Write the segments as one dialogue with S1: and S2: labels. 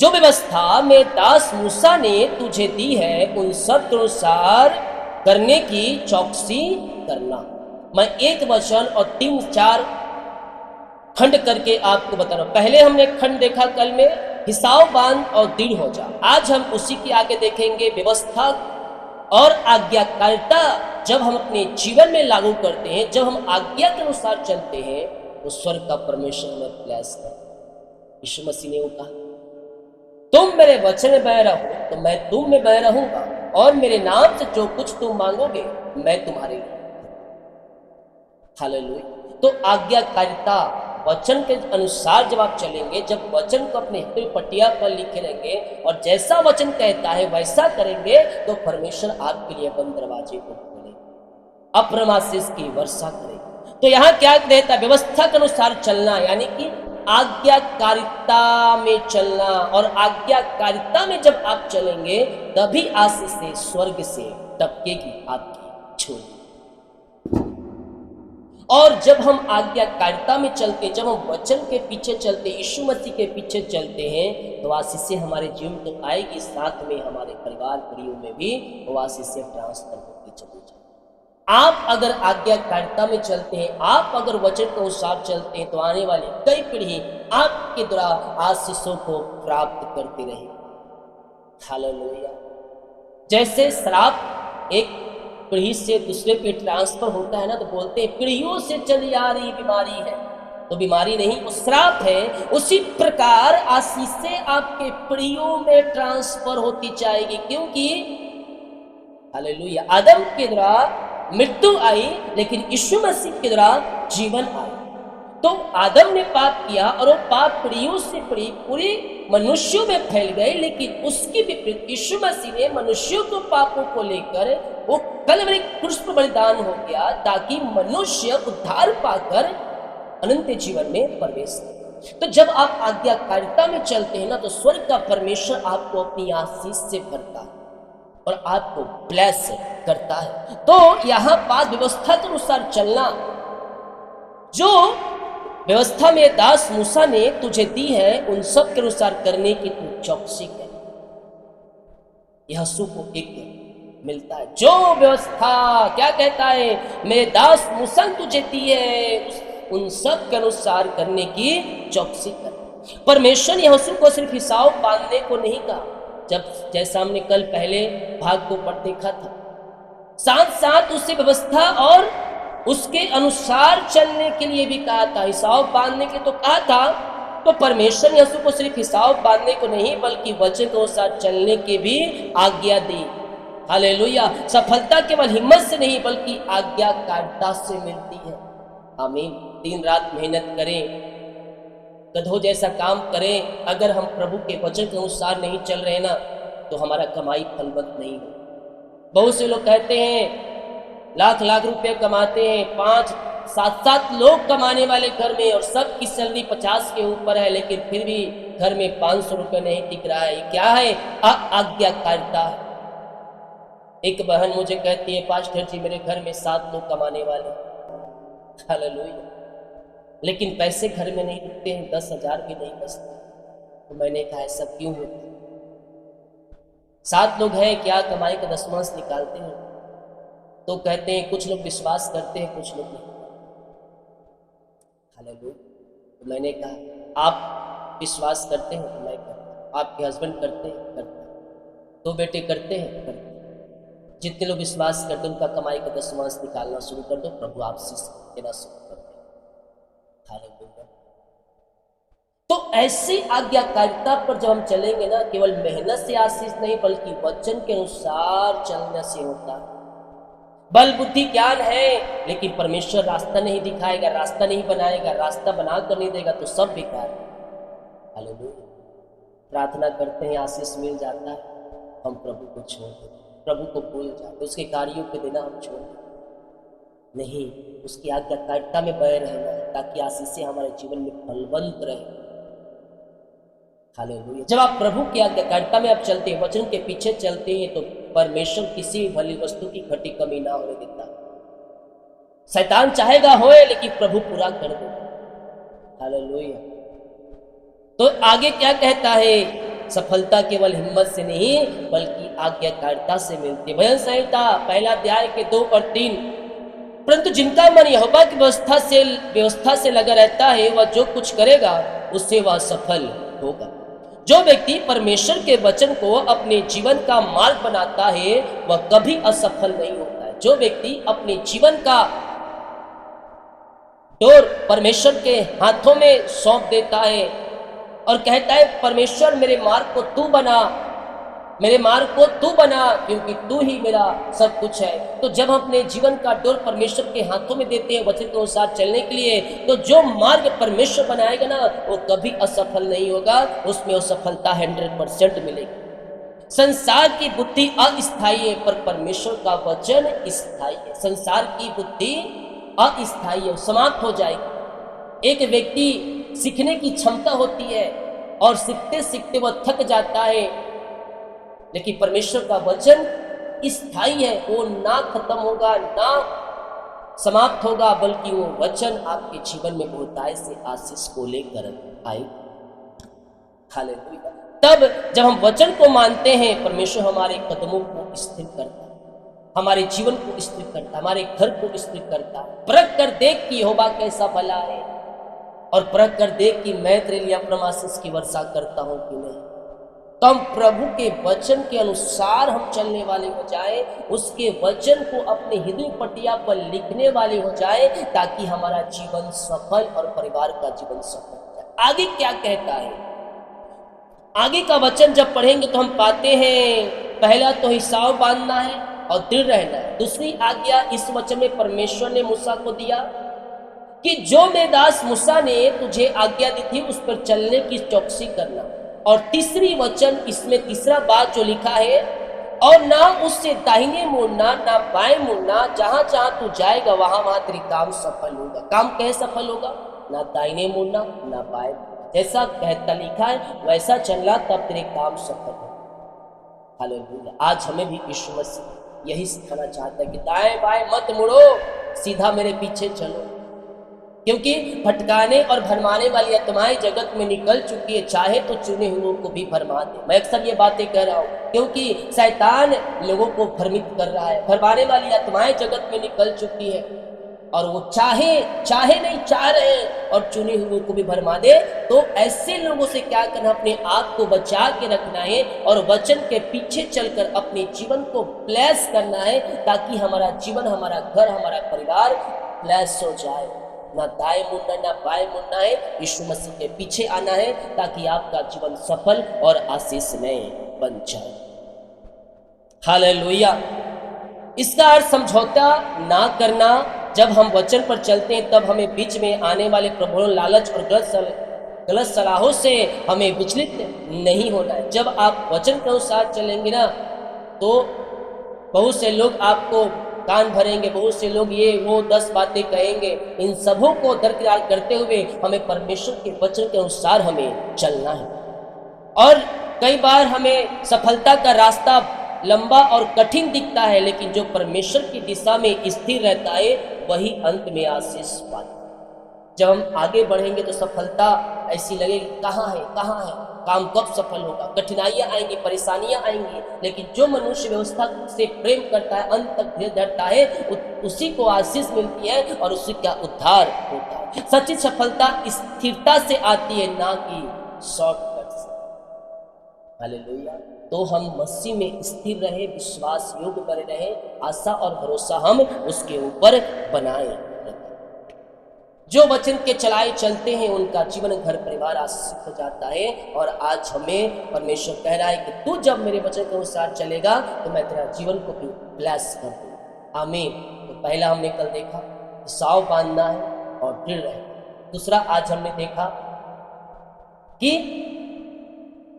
S1: जो व्यवस्था में दास मूसा ने तुझे दी है उन सब के अनुसार करने की चौकसी करना। मैं एक वचन और 3-4 खंड करके आपको बता रहा हूं। पहले हमने खंड देखा कल में, हिसाब बांध और दृढ़ हो जा। आज हम उसी के आगे देखेंगे व्यवस्था और आज्ञाकारिता। जब हम अपने जीवन में लागू करते हैं, जब हम आज्ञा के अनुसार चलते हैं, तो स्वर्ग का परमेश्वर हमें ब्लेस कर। यीशु मसीह ने कहा, तुम मेरे वचन में बने रहो तो मैं तुम में बने रहूंगा, और मेरे नाम से जो कुछ तुम मांगोगे मैं तुम्हारे लिए। हालेलुया। तो आज्ञाकारिता, वचन के अनुसार जब आप चलेंगे, जब वचन को अपने हृदय पटिया पर लिखे रहेंगे और जैसा वचन कहता है वैसा करेंगे, तो परमेश्वर आपके लिए बंद दरवाजे को खोले, अप्रम आशीष की वर्षा करेगा। तो यहाँ क्या कहता है? व्यवस्था के अनुसार चलना, यानी कि आज्ञाकारिता में चलना। और आज्ञाकारिता में जब आप चलेंगे तभी आशीष से स्वर्ग से टपकेगी आपकी झोली। और जब हम आज्ञाकारिता में चलते, जब हम वचन के पीछे चलते, यीशु मसीह के पीछे चलते हैं, तो आशीषें हमारे जीवन तो आएगी, साथ में हमारे परिवार परियों में भी वो आशीषें ट्रांसफर होती चली जाए। आप अगर आज्ञाकारिता में चलते हैं, आप अगर वचन के अनुसार चलते हैं, तो आने वाली कई पीढ़ी आपके द्वारा आशीषों को प्राप्त करती रहे। हालेलुया। जैसे श्राप एक पीढ़ी से दूसरे पे ट्रांसफर होता है ना, तो बोलते हैं पीढ़ियों से चली आ रही बीमारी है, तो बीमारी नहीं, वो श्राप है। उसी प्रकार आशीषें आपके पीढ़ियों में ट्रांसफर होती जाएगी, क्योंकि हालेलुया, आदम के द्वारा मृत्यु आई, लेकिन यीशु मसीह के द्वारा जीवन आई। तो आदम ने पाप किया और वो पाप पीढ़ियों से पीढ़ी पूरे मनुष्यों में फैल गए, लेकिन उसकी विपरीत यीशु मसीह ने मनुष्यों को पापों को लेकर वो कलवरी क्रूस पर बलिदान हो गया, ताकि मनुष्य उद्धार पाकर अनंत जीवन में प्रवेश करे। तो जब आप आज्ञाकारिता में चलते हैं ना, तो स्वर्ग का परमेश्वर आपको अपनी आशीष से भरता है और आपको ब्लेस करता है। तो यहाँ बात व्यवस्था के अनुसार चलना, जो व्यवस्था में दास मूसा ने तुझे दी है उन सब के अनुसार करने की तू चौकसी कर। यीशु को एक मिलता है जो व्यवस्था क्या कहता है, मेरे दास मूसा तुझे दी है उन सब के अनुसार करने की चौकसी कर। परमेश्वर ने यीशु को सिर्फ हिसाब बांधने को नहीं कहा, जब जैसा हमने कल पहले भाग को पढ़ देखा था, साथ साथ उससे व्यवस्था और उसके अनुसार चलने के लिए भी कहा था। हिसाब बांधने के तो कहा था, तो परमेश्वर ने यीशु को सिर्फ हिसाब बांधने को नहीं बल्कि वचन के अनुसार चलने की भी आज्ञा दी। हालेलुया। सफलता केवल हिम्मत से नहीं बल्कि आज्ञाकारिता से मिलती है। आमीन। दिन रात मेहनत करें, गधों जैसा काम करें, अगर हम प्रभु के वचन के अनुसार नहीं चल रहे ना, तो हमारा कमाई फलवत नहीं हो। बहुत से लोग कहते हैं लाख लाख रुपए कमाते हैं, 5-7 लोग कमाने वाले घर में, और सबकी सैलरी 50 के ऊपर है, लेकिन फिर भी घर में 500 रुपये नहीं टिक रहा है। क्या है? आज्ञाकारिता है। एक बहन मुझे कहती है, पास्टर जी मेरे घर में 7 लोग कमाने वाले, हालेलुया, लेकिन पैसे घर में नहीं रुकते हैं, 10,000 भी नहीं बचते। तो मैंने कहा सब क्यों होता है? 7 लोग हैं, क्या कमाई का दशमांश निकालते हैं? तो कहते हैं कुछ लोग विश्वास करते हैं, कुछ लोग नहीं। हालेलुया। तो मैंने कहा आप विश्वास करते हैं? तो मैं करता। आपके हस्बैंड करते हैं? करते। 2 बेटे करते हैं? करते। जितने लोग विश्वास करते हैं उनका कमाई का दशमांश निकालना शुरू कर दो, प्रभु आपसे देना शुरू कर दे। हालेलुया। तो ऐसी आज्ञाकारिता पर जब हम चलेंगे ना, केवल मेहनत से आशीष नहीं बल्कि वचन के अनुसार चलने से होता है। बल बुद्धि ज्ञान है, लेकिन परमेश्वर रास्ता नहीं दिखाएगा, रास्ता नहीं बनाएगा, रास्ता बना कर नहीं देगा, तो सब बेकार है। हालेलुया। प्रार्थना करते हैं, आशीष मिल जाता है, हम प्रभु को छोड़ देते, प्रभु को भूल जाते, उसके कार्यों के बिना हम छोड़ देते नहीं। उसकी आज्ञाकारिता में बने रहना है, ताकि आशीषें हमारे जीवन में फलवंत रहे। हालेलुया। जब आप प्रभु की आज्ञाकारिता में आप चलते हैं, वचन के पीछे चलते हैं, तो परमेश्वर किसी भी भली वस्तु की घटी कमी ना होने देता। शैतान चाहेगा होए, लेकिन प्रभु पूरा कर दे। हालेलुया। तो आगे क्या कहता है? सफलता केवल हिम्मत से नहीं बल्कि आज्ञाकारिता से मिलती है। भजन संहिता पहला अध्याय के 2 और 3, परंतु जिनका मन यहोवा की व्यवस्था से लगा रहता है वह जो कुछ करेगा उससे वह सफल होगा। जो व्यक्ति परमेश्वर के वचन को अपने जीवन का मार्ग बनाता है वह कभी असफल नहीं होता है। जो व्यक्ति अपने जीवन का डोर परमेश्वर के हाथों में सौंप देता है और कहता है परमेश्वर मेरे मार्ग को तू बना, मेरे मार्ग को तू बना क्योंकि तू ही मेरा सब कुछ है। तो जब हम अपने जीवन का डोर परमेश्वर के हाथों में देते हैं वचन के अनुसार चलने के लिए, तो जो मार्ग परमेश्वर बनाएगा ना वो कभी असफल नहीं होगा, उसमें वो सफलता 100% मिलेगी। संसार की बुद्धि अस्थायी है पर परमेश्वर का वचन स्थायी है। संसार की बुद्धि अस्थायी है, समाप्त हो जाएगी। एक व्यक्ति सीखने की क्षमता होती है और सीखते सीखते वह थक जाता है, लेकिन परमेश्वर का वचन स्थायी है, वो ना खत्म होगा ना समाप्त होगा, बल्कि वो वचन आपके जीवन में बहुतायत से आशीष को लेकर आए। हालेलुया। तब जब हम वचन को मानते हैं परमेश्वर हमारे कदमों को स्थिर करता है, हमारे जीवन को स्थिर करता है, हमारे घर को स्थिर करता है। परख कर देख कि यहोवा कैसा भला है और परख कर देख कि मैं तेरे लिए अपना आशीष की वर्षा करता हूं कि नहीं। तो हम प्रभु के वचन के अनुसार हम चलने वाले हो जाए, उसके वचन को अपने हृदय पटिया पर लिखने वाले हो जाए, ताकि हमारा जीवन सफल और परिवार का जीवन सफल हो जाए। आगे क्या कहता है, आगे का वचन जब पढ़ेंगे तो हम पाते हैं पहला तो हिसाब बांधना है और दृढ़ रहना है। दूसरी आज्ञा इस वचन में परमेश्वर ने मूसा को दिया कि जो मेरे दास मूसा ने तुझे आज्ञा दी थी उस पर चलने की चौकसी करना। और तीसरी वचन इसमें तीसरा बात जो लिखा है, और ना उससे दाहिने मुड़ना ना बाएं मुड़ना, जहां जहां तू जाएगा वहां वहां तेरी काम सफल होगा। काम कैसे सफल होगा? ना दाहिने मुड़ना ना बाएं, जैसा कहता लिखा है वैसा चलना, तब तेरे काम सफल होगा। हालेलुया। आज हमें भी यीशु मसीह यही सिखाना चाहता है कि दाएं बाएं मत मुड़ो, सीधा मेरे पीछे चलो, क्योंकि भटकाने और भरमाने वाली आत्माएं जगत में निकल चुकी है, चाहे तो चुने हुओं को भी भरमा दे। मैं अक्सर ये बातें कह रहा हूँ क्योंकि शैतान लोगों को भ्रमित कर रहा है। भरमाने वाली आत्माएं जगत में निकल चुकी है और वो चाहे नहीं चाह रहे हैं और चुने हुओं को भी भरमा दे। तो ऐसे लोगों से क्या करना, अपने आप को बचा के रखना है और वचन के पीछे चलकर अपने जीवन को ब्लेस करना है, ताकि हमारा जीवन, हमारा घर, हमारा परिवार ब्लेस हो जाए। ना दाएं मुड़ना ना बाएं मुड़ना है, यीशु मसीह के पीछे आना है, ताकि आपका जीवन सफल और आशीषमय बन जाए। हालेलुया। इसका अर्थ समझौता ना करना। जब हम वचन पर चलते हैं तब हमें बीच में आने वाले प्रलोभन, लालच और गलत सलाहों से हमें विचलित नहीं होना है। जब आप वचन के अनुसार चलेंगे ना तो बहुत से लोग आपको कान भरेंगे, बहुत से लोग ये वो 10 बातें कहेंगे। इन सबों को दरकिनार करते हुए हमें परमेश्वर के वचन के अनुसार हमें चलना है। और कई बार हमें सफलता का रास्ता लंबा और कठिन दिखता है, लेकिन जो परमेश्वर की दिशा में स्थिर रहता है वही अंत में आशीष पाता है। जब हम आगे बढ़ेंगे तो सफलता ऐसी लगेगी कहाँ है, काम कब सफल होगा। कठिनाइयां आएंगी, परेशानियां आएंगी, लेकिन जो मनुष्य व्यवस्था से प्रेम करता है, अंत तक धैर्य धरता है, उसी को आशीष मिलती है और उसी का उद्धार होता है। सच्ची सफलता स्थिरता से आती है, ना कि शॉर्टकट से। हालेलुया। तो हम मसीह में स्थिर रहे, विश्वास योग्य बने रहे, आशा और भरोसा हम उसके ऊपर बनाए। जो वचन के चलाए चलते हैं उनका जीवन, घर, परिवार आशीषित हो जाता है। और आज हमें परमेश्वर कह रहा है कि तू जब मेरे वचन के अनुसार चलेगा तो मैं तेरा जीवन को भी ब्लेस कर दूंगा। आमीन। तो पहला हमने कल देखा साव बांधना है और दृढ़ रहना। दूसरा आज हमने देखा कि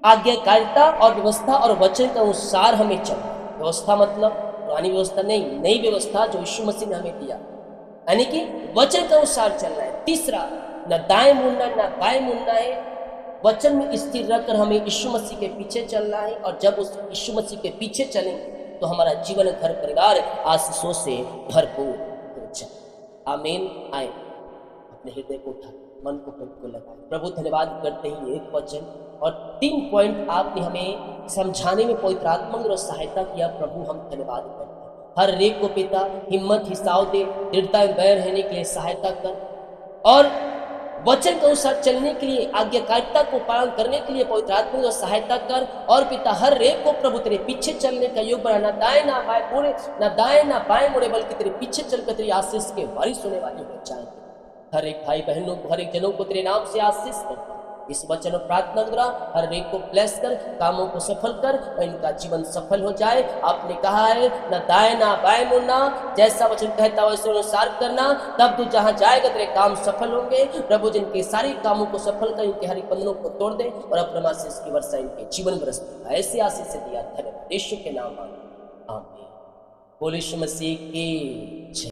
S1: आज्ञाकारिता और व्यवस्था और वचन के अनुसार हमें चलना। व्यवस्था मतलब पुरानी व्यवस्था नहीं, नई व्यवस्था जो यीशु मसीह ने हमें दिया, यानी कि वचन के अनुसार चलना है। तीसरा, न दाएं मुड़ना न बाएं मुड़ना है, वचन में स्थिर रहकर हमें यीशु मसीह के पीछे चलना है। और जब उस यीशु मसीह के पीछे चलेंगे तो हमारा जीवन, घर, परिवार आशीषों से भरपूर हो जाए। आमीन। आए अपने हृदय को उठा मन को प्रभु को लगाए। प्रभु धन्यवाद करते ही एक वचन और 3 पॉइंट आपने हमें समझाने में पवित्र आत्मा ने सहायता किया। प्रभु हम धन्यवाद करते हैं। हर एक को पिता हिम्मत हिसाव दे, दृढ़ता में बने रहने के लिए सहायता कर और वचन के अनुसार चलने के लिए, आज्ञाकारिता को पालन करने के लिए पवित्र आत्मा को सहायता कर। और पिता हर एक को प्रभु तेरे पीछे चलने का योग बना, ना दाएं ना बाएं मुड़े, ना दाएं ना बाएं मुड़े, बल्कि तेरे पीछे चलकर तेरी आशीष के वारिस होने वाले हो जाए। हर एक भाई बहनों को, हर एक जनों को तेरे नाम से आशीष कर। इस वचन और प्रार्थना द्वारा हर एक को ब्लेस कर, कामों को सफल कर और इनका जीवन सफल हो जाए। आपने कहा है ना दाएं ना बाएं मुड़ना, जैसा वचन कहता है वैसे अनुसार करना, तब तू जहां जाएगा तेरे काम सफल होंगे। प्रभु जिनके सारे कामों को सफल कर, इनके हर एक बंधनों को तोड़ दे और अपना आशीष की वर्षा इनके जीवन में बरसता। ऐसे आशीष से दिया धन्यवाद यीशु के नाम में, आमीन। बोले यीशु मसीह की जय।